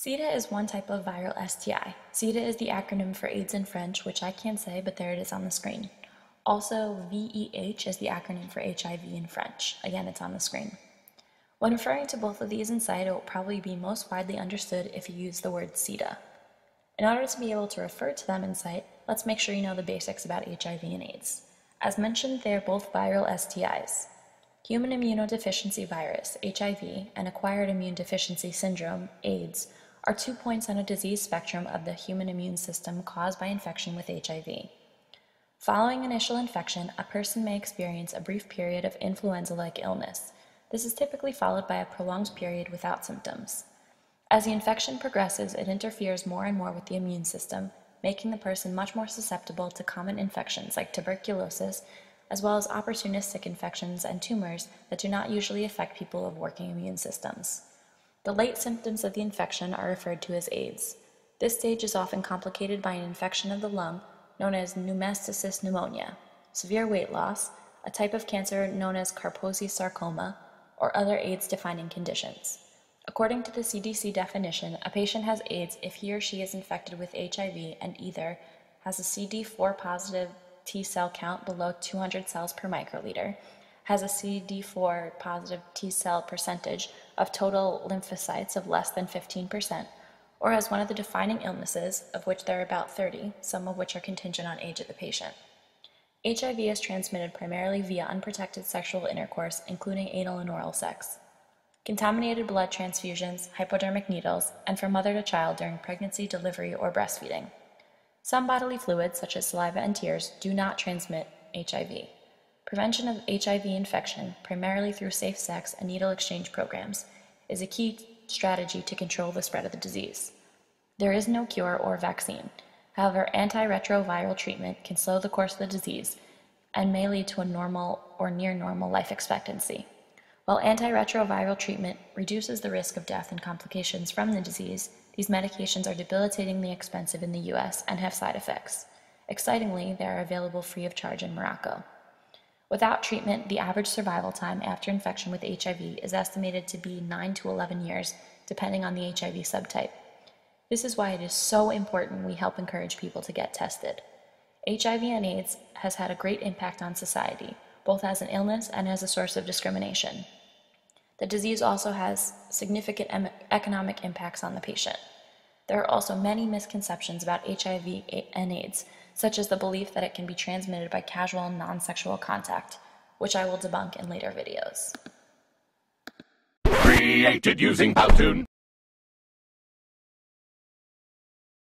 SIDA is one type of viral STI. SIDA is the acronym for AIDS in French, which I can't say, but there it is on the screen. Also, VEH is the acronym for HIV in French. Again, it's on the screen. When referring to both of these in sight, it will probably be most widely understood if you use the word SIDA. In order to be able to refer to them in sight, let's make sure you know the basics about HIV and AIDS. As mentioned, they are both viral STIs. Human immunodeficiency virus, HIV, and acquired immune deficiency syndrome, AIDS, are 2 points on a disease spectrum of the human immune system caused by infection with HIV. Following initial infection, a person may experience a brief period of influenza-like illness. This is typically followed by a prolonged period without symptoms. As the infection progresses, it interferes more and more with the immune system, making the person much more susceptible to common infections like tuberculosis, as well as opportunistic infections and tumors that do not usually affect people of working immune systems. The late symptoms of the infection are referred to as AIDS. This stage is often complicated by an infection of the lung known as pneumocystis pneumonia, severe weight loss, a type of cancer known as Kaposi sarcoma, or other AIDS-defining conditions. According to the CDC definition, a patient has AIDS if he or she is infected with HIV and either has a CD4 positive T cell count below 200 cells per microliter, has a CD4 positive T cell percentage of total lymphocytes of less than 15%, or has one of the defining illnesses, of which there are about 30, some of which are contingent on age of the patient. HIV is transmitted primarily via unprotected sexual intercourse, including anal and oral sex. Contaminated blood transfusions, hypodermic needles, and from mother to child during pregnancy, delivery, or breastfeeding. Some bodily fluids, such as saliva and tears, do not transmit HIV. Prevention of HIV infection, primarily through safe sex and needle exchange programs, is a key strategy to control the spread of the disease. There is no cure or vaccine. However, antiretroviral treatment can slow the course of the disease and may lead to a normal or near normal life expectancy. While antiretroviral treatment reduces the risk of death and complications from the disease, these medications are debilitatingly expensive in the US and have side effects. Excitingly, they are available free of charge in Morocco. Without treatment, the average survival time after infection with HIV is estimated to be 9 to 11 years, depending on the HIV subtype. This is why it is so important we help encourage people to get tested. HIV and AIDS has had a great impact on society, both as an illness and as a source of discrimination. The disease also has significant economic impacts on the patient. There are also many misconceptions about HIV and AIDS, such as the belief that it can be transmitted by casual, non-sexual contact, which I will debunk in later videos. Created using Powtoon.